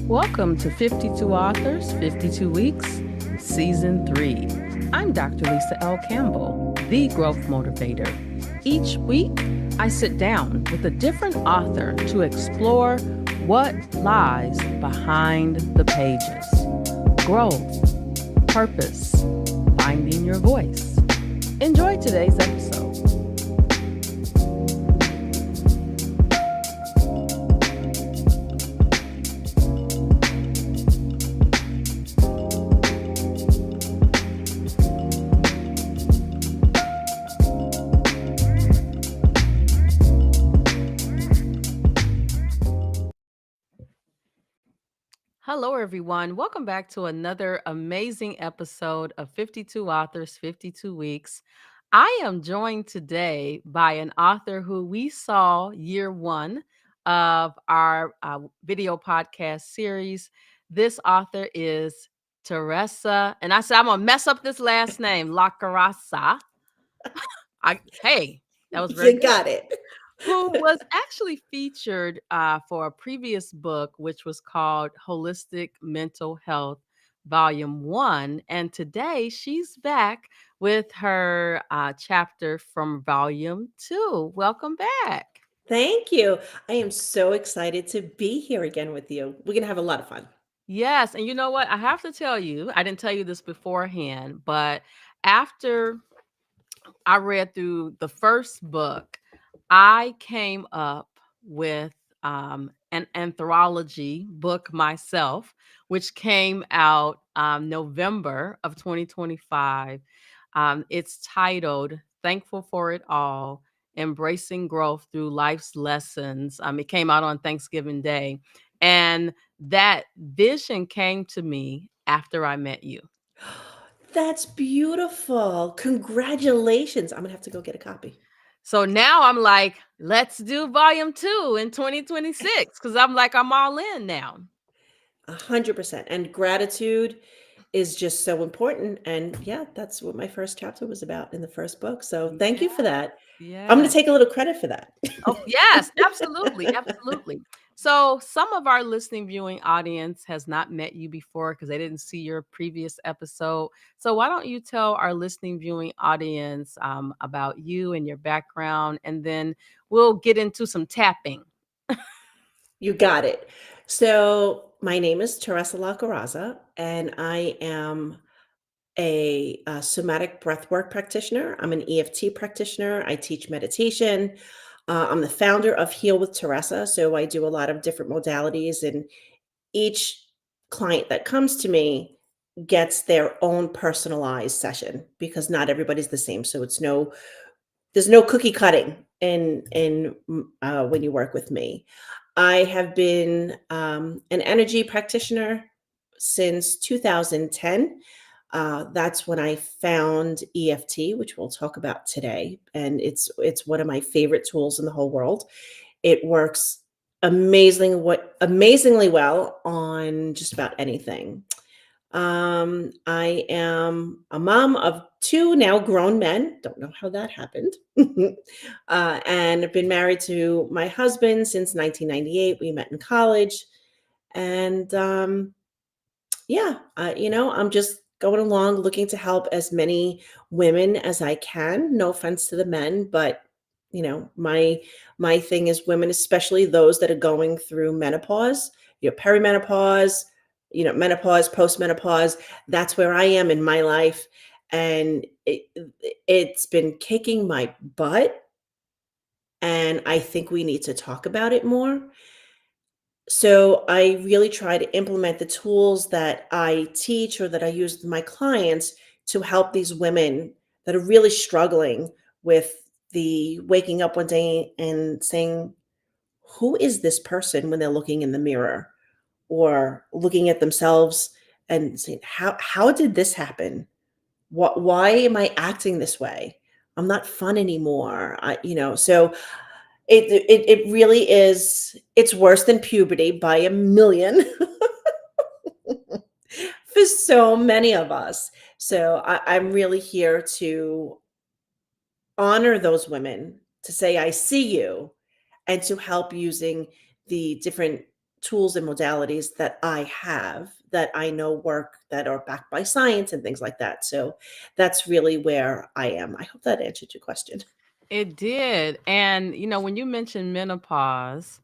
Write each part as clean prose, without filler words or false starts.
Welcome to 52 Authors, 52 Weeks, Season 3. I'm Dr. Lisa L. Campbell, the Growth Motivator. Each week, I sit down with a different author to explore what lies behind the pages. Growth, purpose, finding your voice. Enjoy today's episode. Hello, everyone. Welcome back to another amazing episode of 52 Authors, 52 Weeks. I am joined today by an author who we saw year one of our video podcast series. This author is Teresa, and I said, I'm going to mess up this last name, Lacorazza. Hey, that was very You good. got it. Who was actually featured for a previous book, which was called Holistic Mental Health, Volume 1. And today she's back with her chapter from Volume 2. Welcome back. Thank you. I am so excited to be here again with you. We're going to have a lot of fun. Yes. And you know what? I have to tell you, I didn't tell you this beforehand, but after I read through the first book, I came up with an anthology book myself, which came out November of 2025. It's titled Thankful for It All, Embracing Growth Through Life's Lessons. It came out on Thanksgiving Day. And that vision came to me after I met you. That's beautiful. Congratulations. I'm going to have to go get a copy. So now I'm like, let's do volume 2 in 2026 because I'm all in now. 100%. And gratitude is just so important. And yeah, that's what my first chapter was about in the first book. So thank you for that. I'm going Yeah. to take a little credit for that. Oh, yes, absolutely. Absolutely. So some of our listening viewing audience has not met you before because they didn't see your previous episode. So why don't you tell our listening viewing audience about you and your background, and then we'll get into some tapping. You got it. So my name is Teresa Lacorazza, and I am a somatic breathwork practitioner. I'm an EFT practitioner. I teach meditation. I'm the founder of Heal with Teresa. So I do a lot of different modalities, and each client that comes to me gets their own personalized session because not everybody's the same. So there's no cookie cutting in when you work with me. I have been an energy practitioner since 2010. That's when I found EFT, which we'll talk about today, and it's one of my favorite tools in the whole world. It works amazingly well on just about anything. I am a mom of two now grown men. Don't know how that happened. And I've been married to my husband since 1998. We met in college. And I'm just going along looking to help as many women as I can. No offense to the men, but my thing is women, especially those that are going through menopause, perimenopause, menopause, postmenopause. That's where I am in my life, and it's been kicking my butt. And I think we need to talk about it more. So I really try to implement the tools that I teach or that I use with my clients to help these women that are really struggling with the waking up one day and saying, who is this person, when they're looking in the mirror or looking at themselves and saying, how did this happen? Why am I acting this way? I'm not fun anymore. So it really is. It's worse than puberty by a million for so many of us. So I'm really here to honor those women, to say, I see you. and to help using the different tools and modalities that I have that I know work, that are backed by science and things like that. So that's really where I am. I hope that answered your question. It did. And when you mentioned menopause,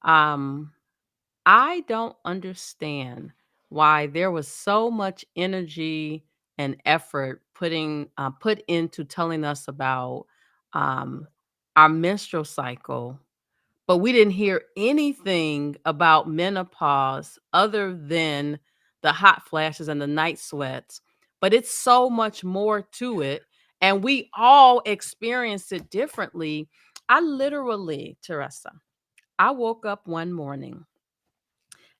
um, I don't understand why there was so much energy and effort put into telling us about um, our menstrual cycle, but we didn't hear anything about menopause other than the hot flashes and the night sweats. But it's so much more to it, and we all experience it differently. I literally, Teresa, I woke up one morning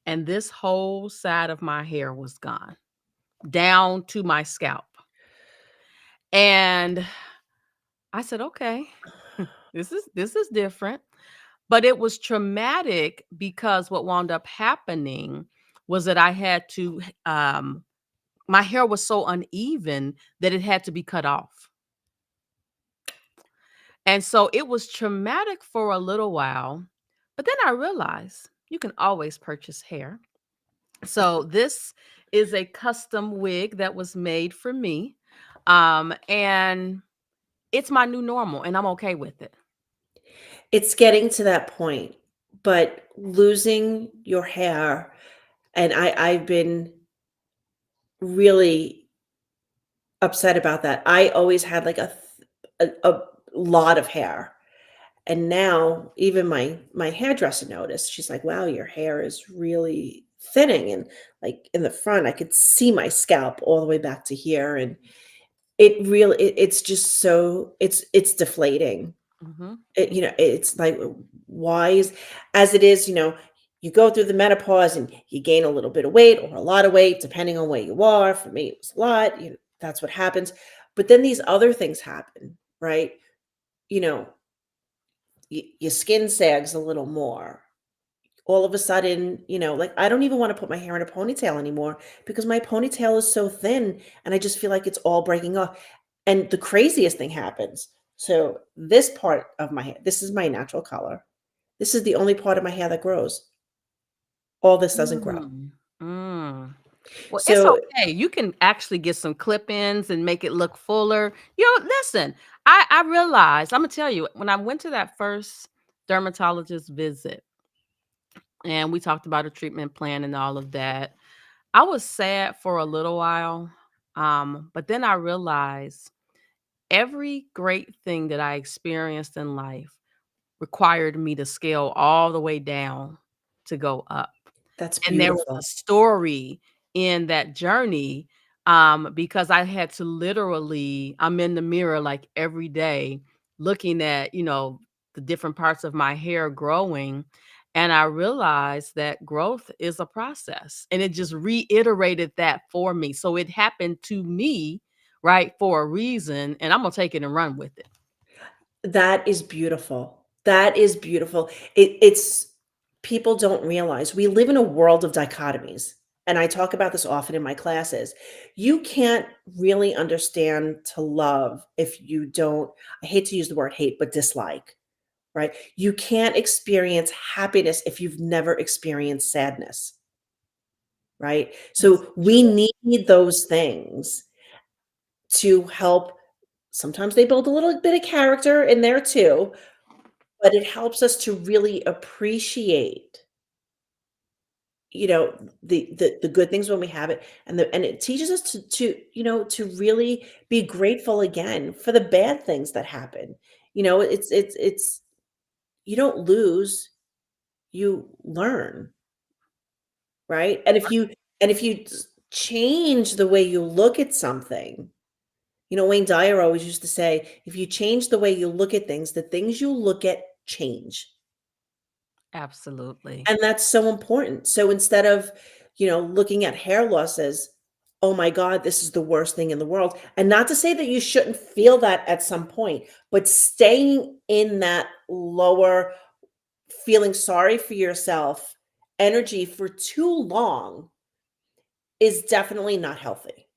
and this whole side of my hair was gone, down to my scalp. And I said, "Okay, this is different." But it was traumatic because what wound up happening was that I had to my hair was so uneven that it had to be cut off. And so it was traumatic for a little while, but then I realized you can always purchase hair. So this is a custom wig that was made for me. And it's my new normal and I'm okay with it. It's getting to that point, but losing your hair, and I've been really upset about that. I always had like a lot of hair. And now even my hairdresser noticed. She's like, "Wow, your hair is really thinning." And like in the front, I could see my scalp all the way back to here. And it's just so it's deflating. Mhm. It's like, why is as it is, you go through the menopause and you gain a little bit of weight or a lot of weight, depending on where you are. For me, it was a lot, that's what happens. But then these other things happen, right? You know, your skin sags a little more. All of a sudden, like I don't even want to put my hair in a ponytail anymore because my ponytail is so thin and I just feel like it's all breaking off. And the craziest thing happens. So this part of my hair, this is my natural color. This is the only part of my hair that grows. All this doesn't grow. Mm. Mm. Well, it's So okay. You can actually get some clip-ins and make it look fuller. Listen, I realized, I'm gonna tell you, when I went to that first dermatologist visit and we talked about a treatment plan and all of that, I was sad for a little while. But then I realized every great thing that I experienced in life required me to scale all the way down to go up. that's And there was a beautiful. story in that journey, because I had to literally I'm in the mirror, like, every day looking at, the different parts of my hair growing, and I realized that growth is a process, and it just reiterated that for me. So it happened to me, right, for a reason, and I'm gonna take it and run with it. That is beautiful. That is beautiful. It's people don't realize we live in a world of dichotomies. And I talk about this often in my classes. You can't really understand to love if you don't, I hate to use the word hate, but dislike, right? You can't experience happiness if you've never experienced sadness, right? That's So so we true. need those things to help. Sometimes they build a little bit of character in there too, but it helps us to really appreciate, the good things when we have it, and it teaches us to really be grateful again for the bad things that happen. It's you don't lose, you learn, right? And if you change the way you look at something, Wayne Dyer always used to say, if you change the way you look at things, the things you look at change. Absolutely. And that's so important. So instead of, looking at hair loss as, "Oh my god, this is the worst thing in the world," and not to say that you shouldn't feel that at some point, but staying in that lower, feeling sorry for yourself energy for too long is definitely not healthy.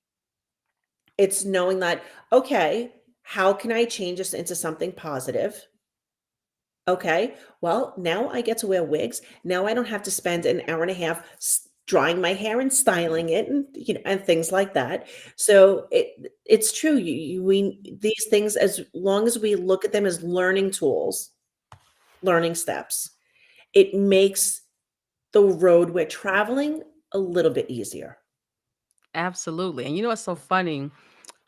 It's knowing that, "Okay, how can I change this into something positive? Okay, well, now I get to wear wigs. Now I don't have to spend an hour and a half drying my hair and styling it, and and things like that. So it's true. We these things, as long as we look at them as learning tools, learning steps, it makes the road we're traveling a little bit easier. Absolutely. And you know what's so funny?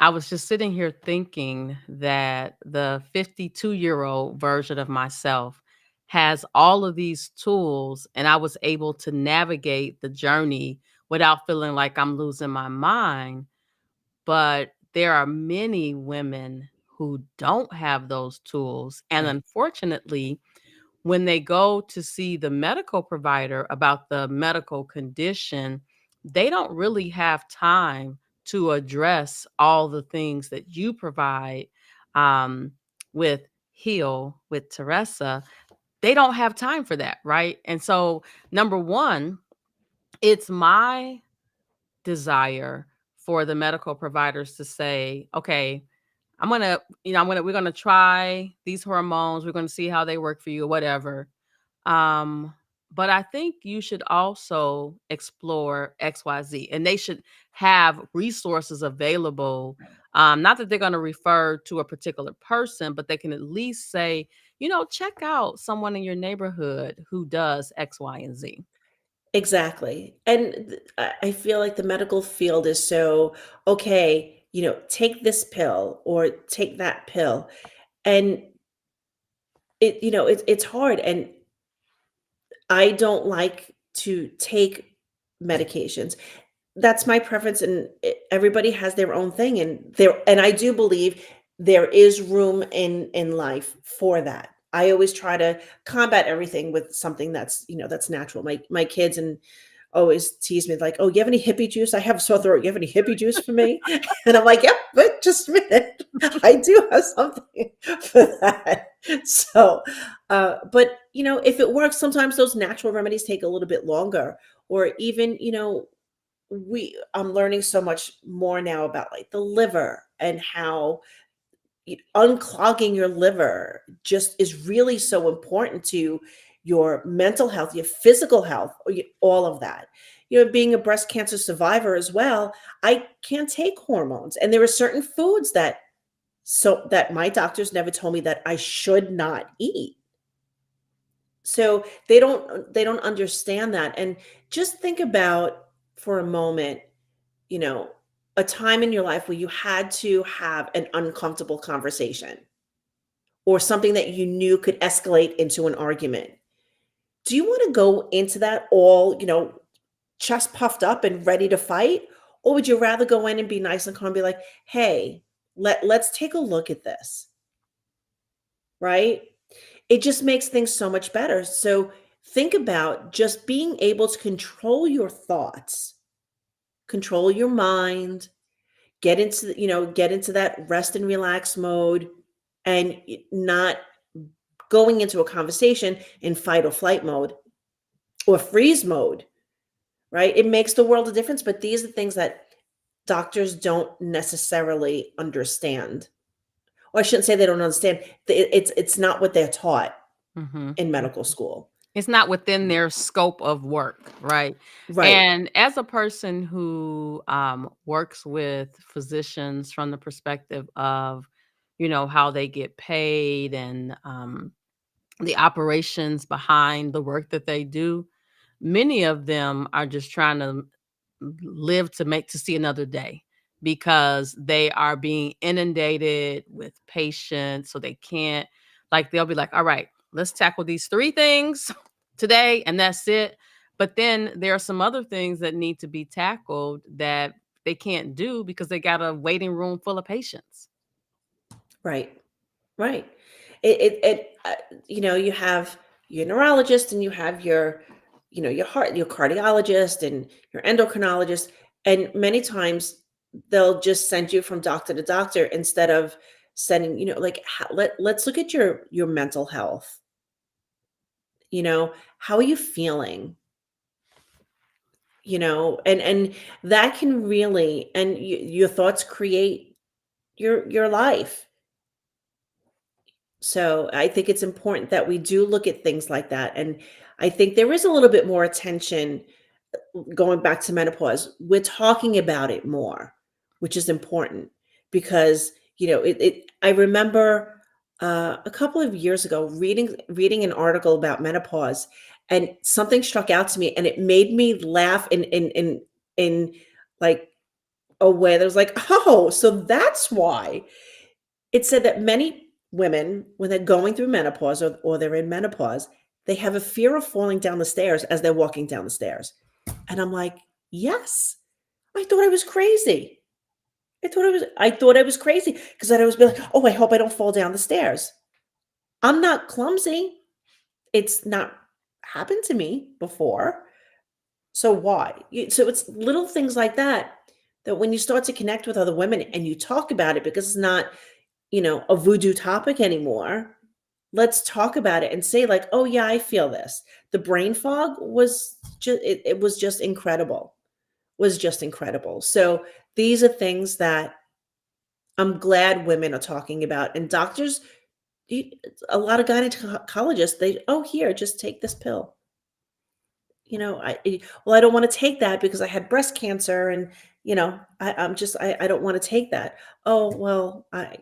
I was just sitting here thinking that the 52-year-old version of myself has all of these tools, and I was able to navigate the journey without feeling like I'm losing my mind. But there are many women who don't have those tools. And Right. unfortunately, when they go to see the medical provider about the medical condition, they don't really have time to address all the things that you provide um, with Heal with Teresa. They don't have time for that, right? And so, number one, it's my desire for the medical providers to say, okay, we're gonna try these hormones. We're gonna see how they work for you or whatever. um, but I think you should also explore XYZ, and they should have resources available. Not that they're going to refer to a particular person, but they can at least say, check out someone in your neighborhood who does X, Y, and Z. Exactly. And I feel like the medical field is so, okay, take this pill or take that pill. And it's hard. And I don't like to take medications. That's my preference, and everybody has their own thing, and I do believe there is room in life for that. I always try to combat everything with something that's natural. My kids and always tease me like, "Oh, you have any hippie juice? I have a sore throat. You have any hippie juice for me?" And I'm like, "Yep, but just a minute. I do have something for that." So, but if it works, sometimes those natural remedies take a little bit longer, or even, I'm learning so much more now about like the liver and how unclogging your liver just is really so important to your mental health, your physical health, all of that. Being a breast cancer survivor as well, I can't take hormones, and there are certain foods that my doctors never told me that I should not eat. So they don't understand that. And just think about for a moment, you know, a time in your life where you had to have an uncomfortable conversation or something that you knew could escalate into an argument. Do you want to go into that all, chest puffed up and ready to fight? Or would you rather go in and be nice and calm and be like, hey, let's take a look at this, right? It just makes things so much better. So think about just being able to control your thoughts, control your mind, get into that rest and relax mode, and not going into a conversation in fight or flight mode or freeze mode, right? It makes the world a difference, but these are things that doctors don't necessarily understand. Or I shouldn't say they don't understand. It's not what they're taught Hmm. in medical school. It's not within their scope of work, right? Right. And as a person who works with physicians from the perspective of, how they get paid and the operations behind the work that they do, many of them are just trying to live to see another day because they are being inundated with patients, so they can't, like, they'll be like, all right, let's tackle these three things today and that's it. But then there are some other things that need to be tackled that they can't do because they got a waiting room full of patients. Right. Right. You have your neurologist, and you have your heart, your cardiologist, and your endocrinologist. And many times they'll just send you from doctor to doctor instead of sending, like, let's look at your mental health. How are you feeling? And that can really, and your thoughts create your life. So I think it's important that we do look at things like that. And I think there is a little bit more attention going back to menopause. We're talking about it more, which is important because, I remember a couple of years ago reading an article about menopause, and something struck out to me and it made me laugh in like a way that was like, oh, so that's why. It said that many women, when they're going through menopause or they're in menopause, they have a fear of falling down the stairs as they're walking down the stairs. And I'm like, yes. I thought I was crazy. I thought I was crazy because I'd always be like, oh, I hope I don't fall down the stairs. I'm not clumsy. It's not happened to me before. So why? So it's little things like that that when you start to connect with other women and you talk about it, because it's not, a voodoo topic anymore. Let's talk about it and say like, "Oh yeah, I feel this." The brain fog was just it was just incredible. Was just incredible. So these are things that I'm glad women are talking about, and doctors, y- a lot of gynecologists, oh, here, just take this pill. Well, I don't want to take that because I had breast cancer, and I don't want to take that. Oh, well, I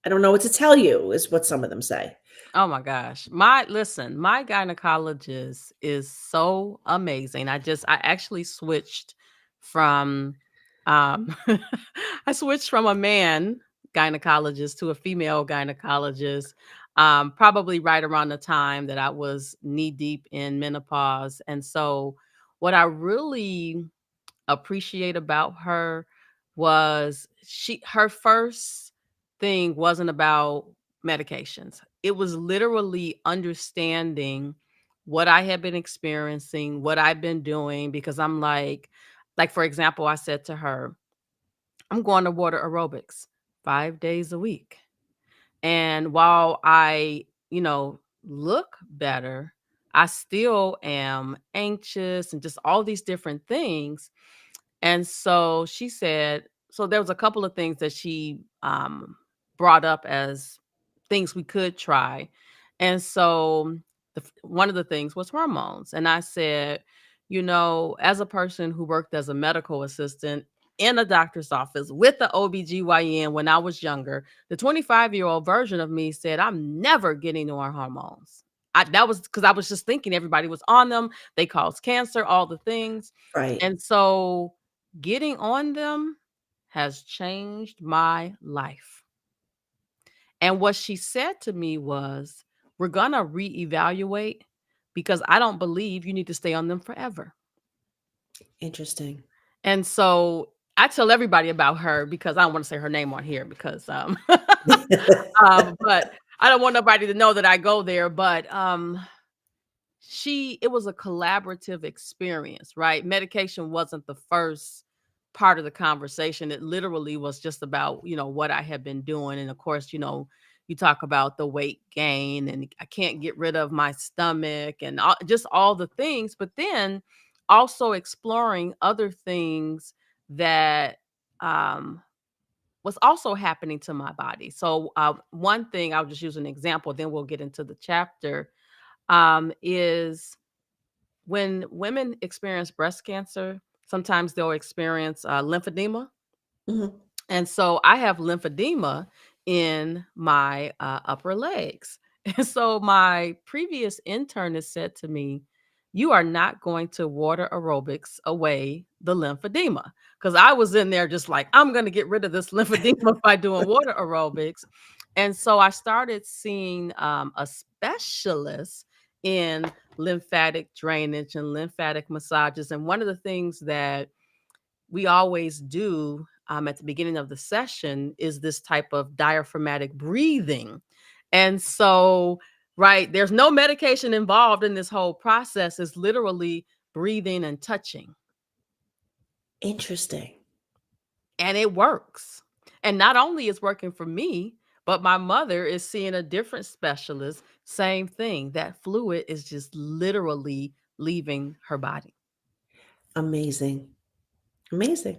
don't know what to tell you, is what some of them say. Oh my gosh. My gynecologist is so amazing. I actually switched from um I switched from a man gynecologist to a female gynecologist probably right around the time that I was knee deep in menopause. And so what I really appreciate about her was her first thing wasn't about medications. It was literally understanding what I had been experiencing, what I've been doing because I'm like for example, I said to her, "I'm going to water aerobics 5 days a week." And while I look better, I still am anxious and just all these different things. And so she said, so there was a couple of things that she brought up as things we could try. And so one of the things was hormones. And I said, as a person who worked as a medical assistant in a doctor's office with the OBGYN when I was younger, the 25-year-old version of me said, I'm never getting on hormones. That was because I was just thinking everybody was on them. They cause cancer, all the things. Right. And so getting on them has changed my life. And what she said to me was, we're going to reevaluate because I don't believe you need to stay on them forever. Interesting. And so I tell everybody about her because I don't want to say her name on here because but I don't want nobody to know that I go there, but it was a collaborative experience, right? Medication wasn't the first part of the conversation. It literally was just about, what I had been doing. And of course, you talk about the weight gain and I can't get rid of my stomach and just all the things, but then also exploring other things that um was also happening to my body. So one thing, I'll just use an example, then we'll get into the chapter, is when women experience breast cancer, sometimes they'll experience lymphedema. Mhm. And so I have lymphedema in my upper legs. And so my previous internist said to me, you are not going to water aerobics away the lymphedema. Because I was in there just like, I'm going to get rid of this lymphedema by doing water aerobics. And so I started seeing a specialist in lymphatic drainage and lymphatic massages. And one of the things that we always do at the beginning of the session is this type of diaphragmatic breathing. And so, right, there's no medication involved in this whole process. It's literally breathing and touching, Interesting. and it works. And not only is working for me, but my mother is seeing a different specialist. Same thing. That fluid is just literally leaving her body. Amazing. Amazing.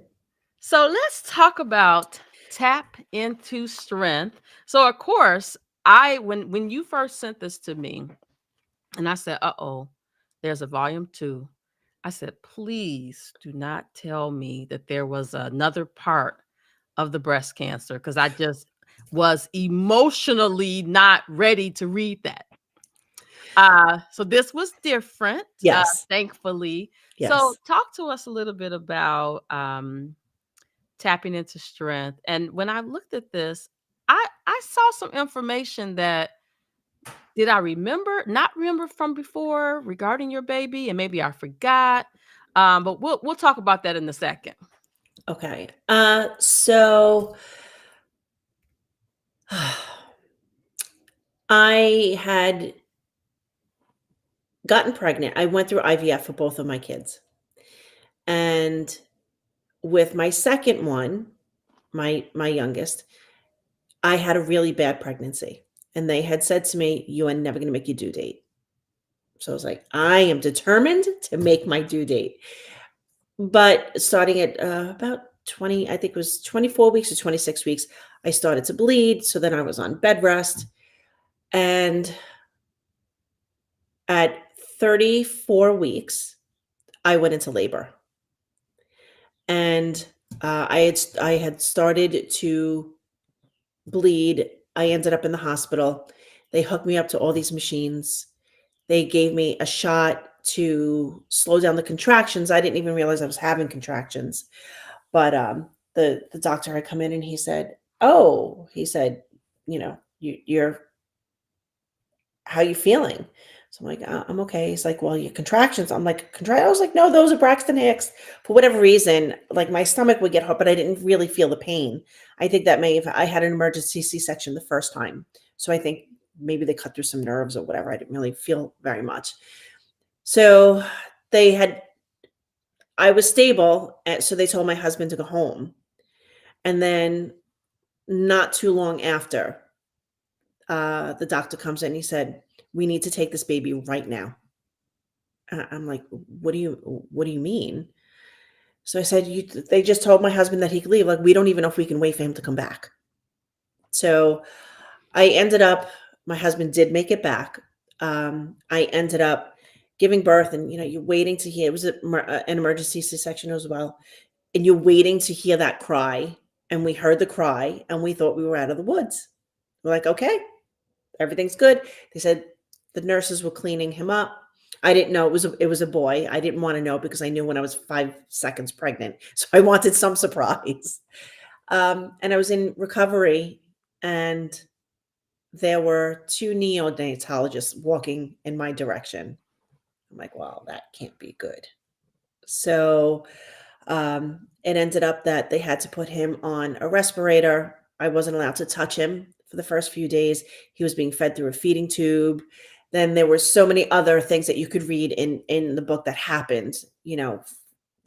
So let's talk about tap into strength. So, of course, when you first sent this to me, and I said, "Uh-oh, there's a volume 2." I said, "Please do not tell me that there was another part of the breast cancer, because I just was emotionally not ready to read that." So this was different, Yes. thankfully. So Yes. talk to us a little bit about tapping into strength. And when I looked at this, I saw some information that did I remember not remember from before regarding your baby, and maybe I forgot. But we'll talk about that in a second. Okay. So I had gotten pregnant. I went through IVF for both of my kids. And with my second one, my youngest, I had a really bad pregnancy. And they had said to me, "You are never going to make your due date." So I was like, I am determined to make my due date. But starting at about 20, I think it was 24 weeks or 26 weeks, I started to bleed. So then I was on bed rest. And at 34 weeks, I went into labor. And I had started to bleed. I ended up in the hospital. They hooked me up to all these machines. They gave me a shot to slow down the contractions. I didn't even realize I was having contractions. But the doctor had come in and he said, "Oh," he said, "You're how you feeling?" So I'm like, "I'm okay." He's like, "Well, your contractions." I'm like, I was like, "No, those are Braxton Hicks." For whatever reason, like my stomach would get hot, but I didn't really feel the pain. I think that may have I had an emergency C-section the first time. So I think maybe they cut through some nerves or whatever. I didn't really feel very much. So they had I was stable, so they told my husband to go home. And then not too long after, the doctor comes in, he said, "We need to take this baby right now." I'm like, "What do you mean?" So I said, "They just told my husband that he could leave. Like, we don't even know if we can wait for him to come back." So I ended up my husband did make it back. I ended up giving birth, and, you're waiting to hear it was an emergency C-section as well, and you're waiting to hear that cry, and we heard the cry, and we thought we were out of the woods. We're like, "Okay, everything's good." They said the nurses were cleaning him up. I didn't know it was a boy. I didn't wanna know because I knew when I was 5 seconds pregnant, so I wanted some surprise. And I was in recovery, and there were 2 neonatologists walking in my direction. I'm like, "Well, that can't be good." So, it ended up that they had to put him on a respirator. I wasn't allowed to touch him for the first few days. He was being fed through a feeding tube. Then there were so many other things that you could read in the book that happened,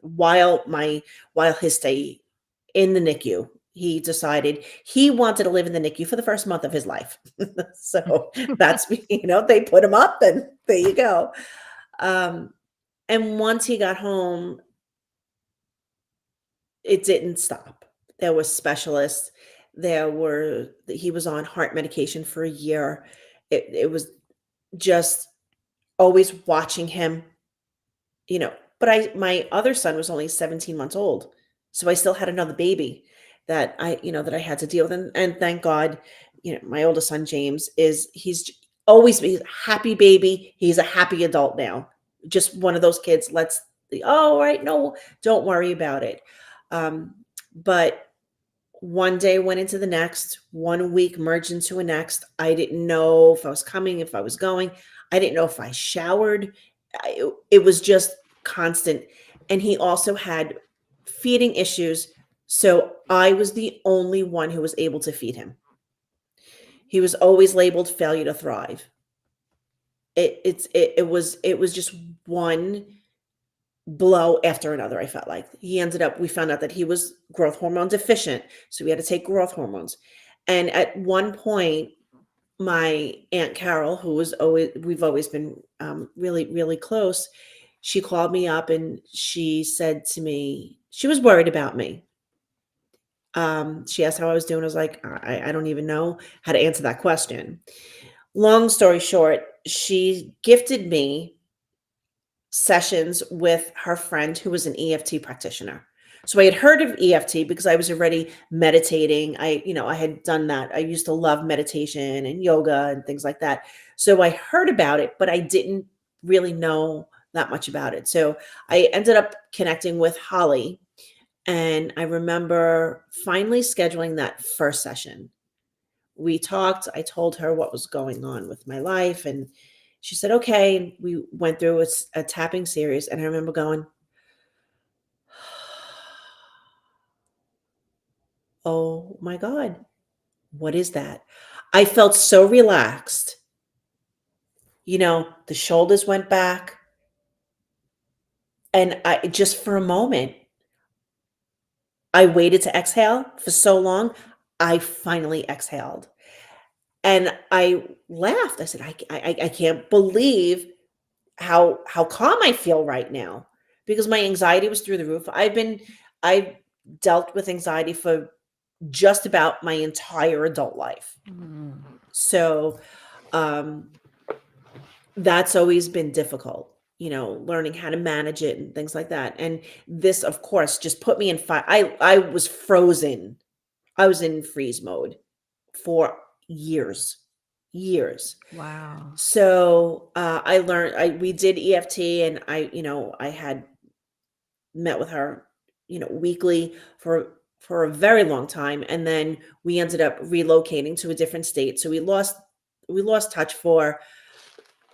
while his stay in the NICU. He decided he wanted to live in the NICU for the first month of his life. So that's they put him up, and there you go. Um, and once he got home, it didn't stop. There were specialists. He was on heart medication for a year. It was just always watching him, but my other son was only 17 months old. So I still had another baby that I had to deal with. And thank God, my oldest son, James, always he's a happy baby. He's a happy adult now. Just one of those kids. Oh, right. No, don't worry about it. Um, but one day went into the next, 1 week merged into a next. I didn't know if I was coming, if I was going. I didn't know if I showered. It was just constant. And he also had feeding issues. So I was the only one who was able to feed him. He was always labeled failure to thrive. It was just one blow after another. I felt like we found out that he was growth hormone deficient, so we had to take growth hormones. And at one point, my aunt Carol, we've always been really, really close, she called me up and she said to me, she was worried about me. She asked how I was doing. I was like, I don't even know how to answer that question. Long story short, she gifted me sessions with her friend who was an EFT practitioner. So I had heard of EFT because I was already meditating. I had done that. I used to love meditation and yoga and things like that. So I heard about it, but I didn't really know that much about it. So I ended up connecting with Holly, and I remember finally scheduling that first session. We talked. I told her what was going on with my life, and she said, okay. And we went through a tapping series, and I remember going, oh my God, what is that? I felt so relaxed. The shoulders went back, and I just for a moment, I waited to exhale for so long. I finally exhaled, and I laughed. I said, I can't believe how calm I feel right now, because my anxiety was through the roof. I've dealt with anxiety for just about my entire adult life. Mm. So um that's always been difficult, learning how to manage it and things like that. And this, of course, just put me in fire. I was frozen. I was in freeze mode for years, years. Wow. So I learned. We did EFT, and I had met with her, weekly for a very long time, and then we ended up relocating to a different state. So we lost touch for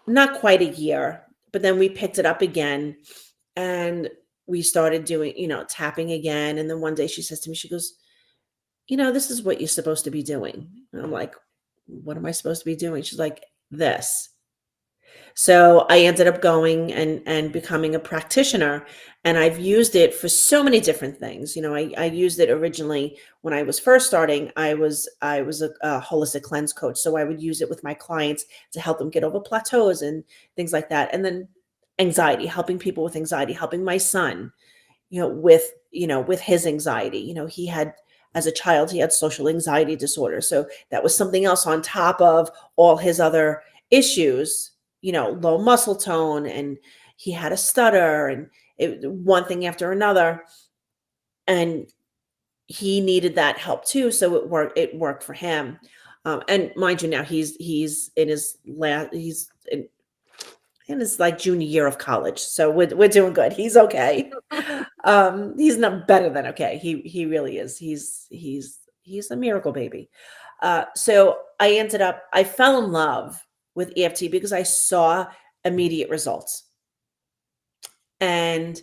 not quite a year, but then we picked it up again, and we started doing, tapping again. And then one day she says to me, she goes, this is what you're supposed to be doing. And I'm like, what am I supposed to be doing? She's like, this. So I ended up going and becoming a practitioner, and I've used it for so many different things. I used it originally when I was first starting. I was a holistic cleanse coach, so I would use it with my clients to help them get over plateaus and things like that. And then anxiety, helping people with anxiety, helping my son, with his anxiety. He had, as a child, he had social anxiety disorder. So that was something else on top of all his other issues, low muscle tone, and he had a stutter, and one thing after another. And he needed that help too. So it worked for him. And mind you, now he's in his last, he's in his like junior year of college. So we're doing good. He's okay. He's not better than okay. He really is. He's a miracle baby. So I fell in love with EFT because I saw immediate results. And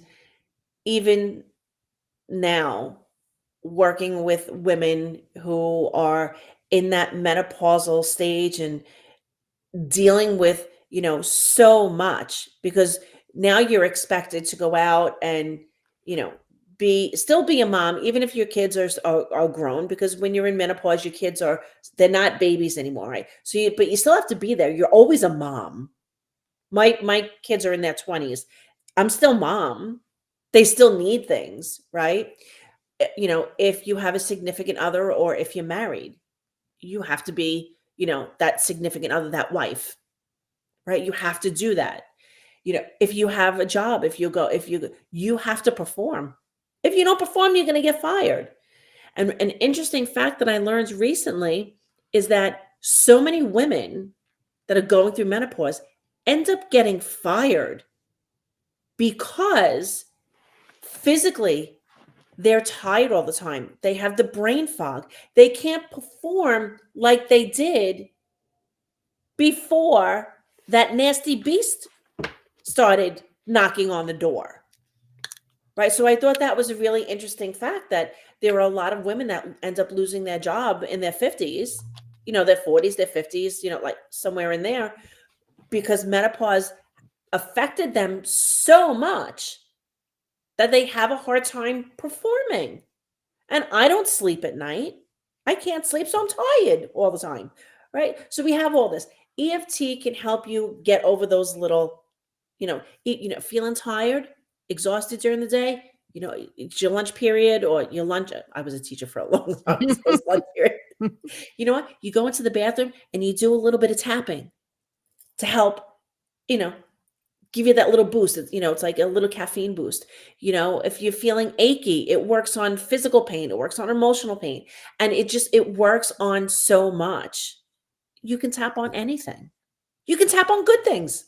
even now, working with women who are in that menopausal stage and dealing with, so much, because now you're expected to go out and, you know, be a mom, even if your kids are grown, because when you're in menopause, your kids they're not babies anymore, right? But you still have to be there. You're always a mom. My kids are in their 20s. I'm still mom. They still need things, right? If you have a significant other, or if you're married, you have to be, that significant other, that wife, right? You have to do that. If you have a job, you have to perform. If you don't perform, you're going to get fired. And an interesting fact that I learned recently is that so many women that are going through menopause end up getting fired because physically they're tired all the time. They have the brain fog. They can't perform like they did before that nasty beast started knocking on the door. Right. So I thought that was a really interesting fact, that there are a lot of women that end up losing their job in their 50s, their 40s, their 50s, like somewhere in there, because menopause affected them so much that they have a hard time performing. And I don't sleep at night. I can't sleep, so I'm tired all the time. Right. So we have all this. EFT can help you get over those little, feeling tired, exhausted during the day. It's your lunch period or your lunch. I was a teacher for a long time, so it was lunch period. You know what? You go into the bathroom and you do a little bit of tapping to help, you know, give you that little boost. It's like a little caffeine boost. If you're feeling achy, it works on physical pain, it works on emotional pain, and it works on so much. You can tap on anything. You can tap on good things.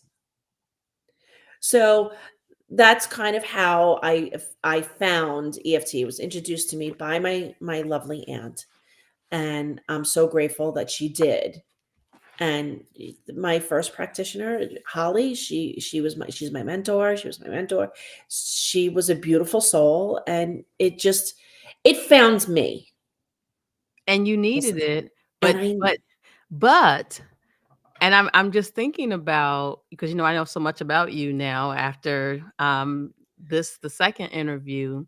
So that's kind of how I found EFT. It was introduced to me by my lovely aunt, and I'm so grateful that she did. And my first practitioner, Holly, she's my mentor. She was my mentor. She was a beautiful soul, and it found me. And you Listen, needed it, and but I but but and I'm just thinking about, because I know so much about you now after the second interview.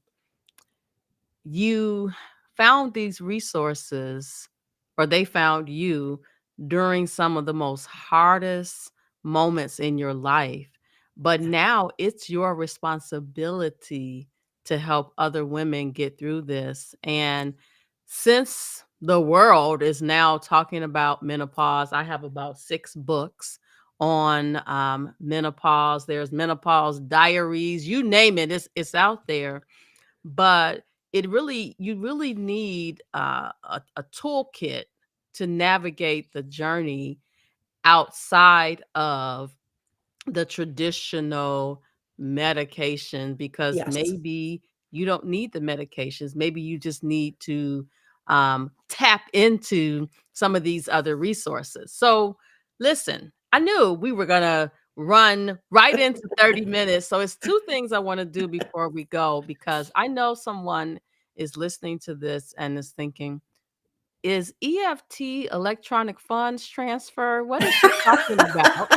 You found these resources, or they found you during some of the most hardest moments in your life. But now it's your responsibility to help other women get through this. And since the world is now talking about menopause, I have about 6 books on menopause. There's menopause diaries, you name it, it's out there. But you really need a toolkit to navigate the journey outside of the traditional medication, because yes, maybe you don't need the medications. Maybe you just need to tap into some of these other resources. So, listen, I knew we were going to run right into 30 minutes. So, it's 2 things I want to do before we go, because I know someone is listening to this and is thinking, is EFT, electronic funds transfer? What is she talking about?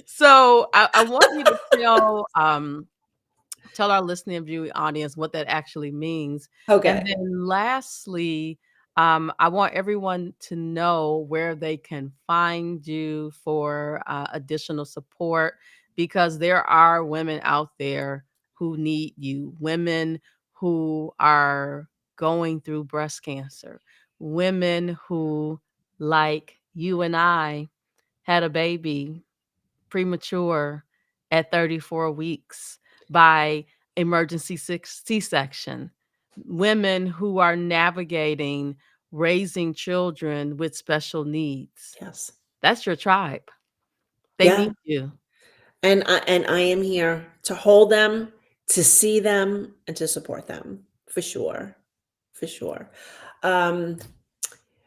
So I want you to tell our listening and viewing audience what that actually means. And okay. then lastly, I want everyone to know where they can find you for additional support, because there are women out there who need you, women who are going through breast cancer, women who, like you and I, had a baby premature at 34 weeks by emergency C-section. Women who are navigating raising children with special needs. Yes, That's your tribe. They yeah. need you. And I am here to hold them, to see them, and to support them, for sure, for sure. Um,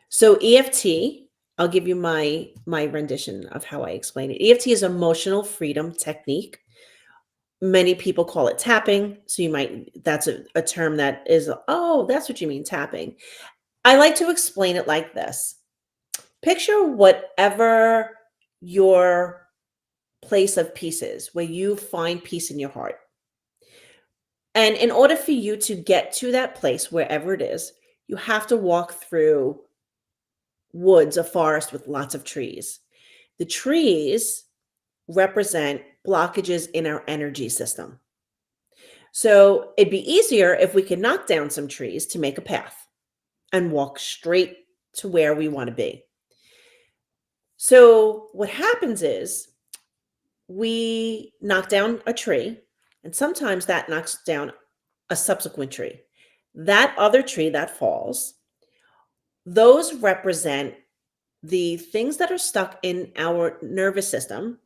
so EFT, I'll give you my rendition of how I explain it. EFT is emotional freedom technique. Many people call it tapping, so that's a term that is, oh, that's what you mean, tapping. I like to explain it like this. Picture whatever your place of peace is, where you find peace in your heart. And in order for you to get to that place, wherever it is, you have to walk through woods, a forest with lots of trees. The trees represent blockages in our energy system. So it'd be easier if we could knock down some trees to make a path and walk straight to where we want to be. So what happens is we knock down a tree, and sometimes that knocks down a subsequent tree. That other tree that falls, those represent the things that are stuck in our nervous system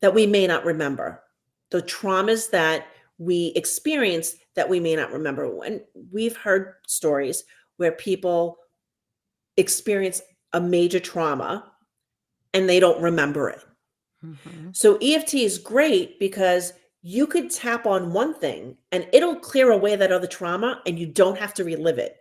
that we may not remember, the traumas that we experience that we may not remember. And we've heard stories where people experience a major trauma and they don't remember it. Mhm. So EFT is great because you could tap on one thing and it'll clear away that other trauma and you don't have to relive it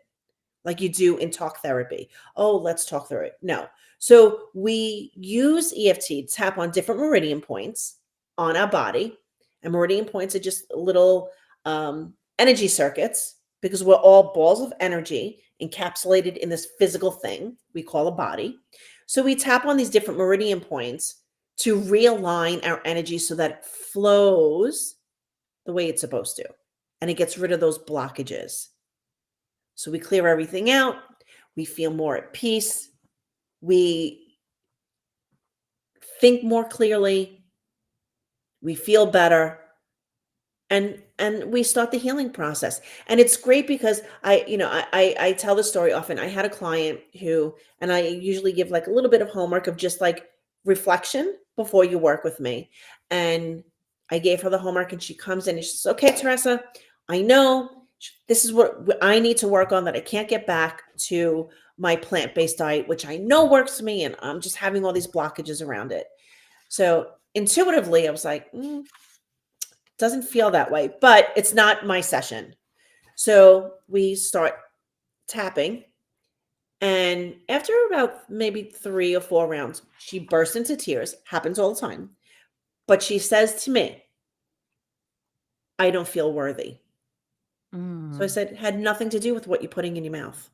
like you do in talk therapy. Oh, let's talk through it. No. So we use EFT to tap on different meridian points on our body. And meridian points are just little energy circuits, because we're all balls of energy encapsulated in this physical thing we call a body. So we tap on these different meridian points to realign our energy so that it flows the way it's supposed to. And it gets rid of those blockages. So we clear everything out. We feel more at peace. We think more clearly. We feel better. And we start the healing process. And it's great because I tell the story often. I had a client who, and I usually give like a little bit of homework of just like reflection before you work with me. And I gave her the homework and she comes in and she says, okay, Teresa, I know this is what I need to work on, that I can't get back to my plant-based diet, which I know works for me. And I'm just having all these blockages around it. So intuitively, I was like, doesn't feel that way, but it's not my session. So we start tapping. And after about maybe 3 or 4 rounds, she bursts into tears. Happens all the time. But she says to me, I don't feel worthy. So I said, had nothing to do with what you're putting in your mouth.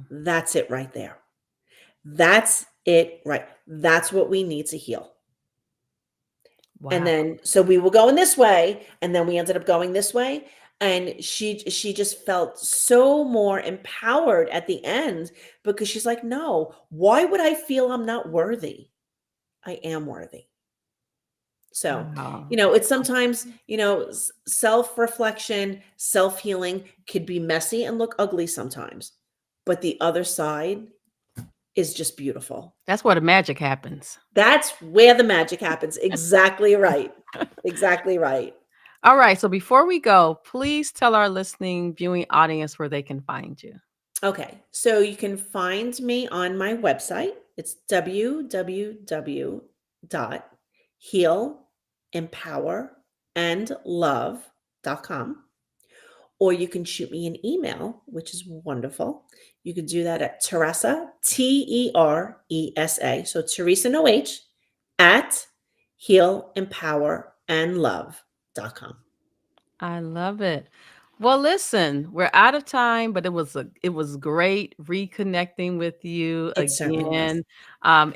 That's it right there. That's it, right? That's what we need to heal. Wow. And then, so we were going this way, and then we ended up going this way. And she just felt so more empowered at the end, because she's like, no, why would I feel I'm not worthy? I am worthy. So, Wow. it's sometimes, self-reflection, self-healing could be messy and look ugly sometimes, but the other side is just beautiful. That's where the magic happens. That's where the magic happens. Exactly right. Exactly right. All right. So before we go, please tell our listening, viewing audience where they can find you. Okay. So you can find me on my website. It's www.healempowerandlove.com. Or you can shoot me an email, which is wonderful. You can do that at Teresa, Teresa, so Teresa, no H, at healempowerandlove.com. I love it. Well, listen, we're out of time, but it was great reconnecting with you It certainly was. again.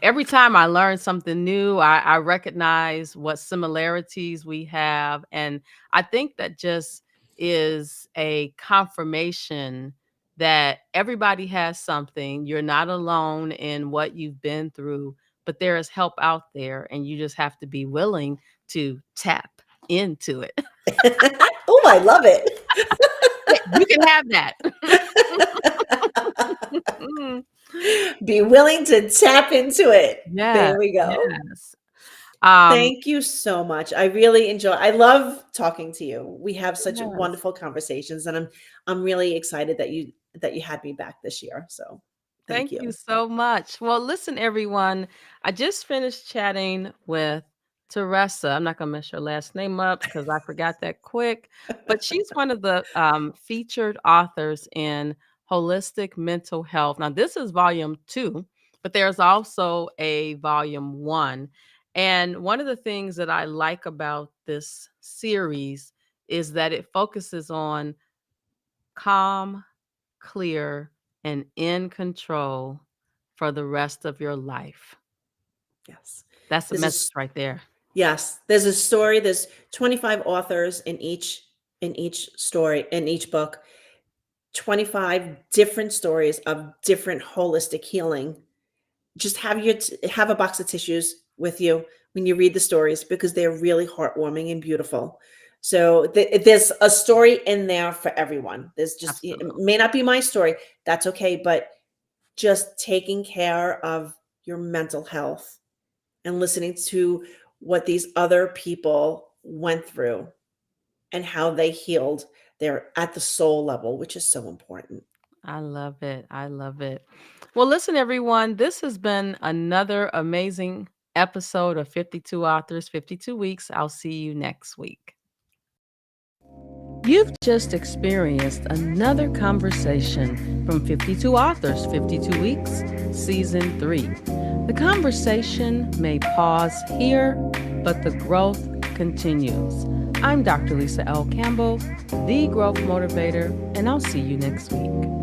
Every time I learn something new, I recognize what similarities we have, and I think that just is a confirmation that everybody has something. You're not alone in what you've been through, but there is help out there, and you just have to be willing to tap into it. Oh, I love it. You can have that. Mm. Be willing to tap into it. Yes, There we go. yes. Um, Thank you so much. I really I love talking to you. We have such yes. wonderful conversations, and I'm really excited that you had me back this year. So thank Thank you you. so much. Well, listen, everyone. I just finished chatting with Teresa. I'm not going to mess your last name up because I forgot that quick. But she's one of the featured authors in Holistic Mental Health. Now, this is volume 2, but there's also a volume 1. And one of the things that I like about this series is that it focuses on calm, clear, and in control for the rest of your life. Yes. That's the There's a message right there. Yes, there's a story. There's 25 authors in each story, in each book. 25 different stories of different holistic healing. Just have a box of tissues with you when you read the stories, because they're really heartwarming and beautiful. So there's a story in there for everyone. There's just, it Absolutely. may not be my story. That's okay. But just taking care of your mental health and listening to what these other people went through and how they healed, they're at the soul level, which is so important. I love it. I love it. Well, listen, everyone, this has been another amazing episode of 52 Authors, 52 Weeks. I'll see you next week. You've just experienced another conversation from 52 Authors, 52 Weeks, Season 3. The conversation may pause here, but the growth continues. I'm Dr. Lisa L. Campbell, the Growth Motivator, and I'll see you next week.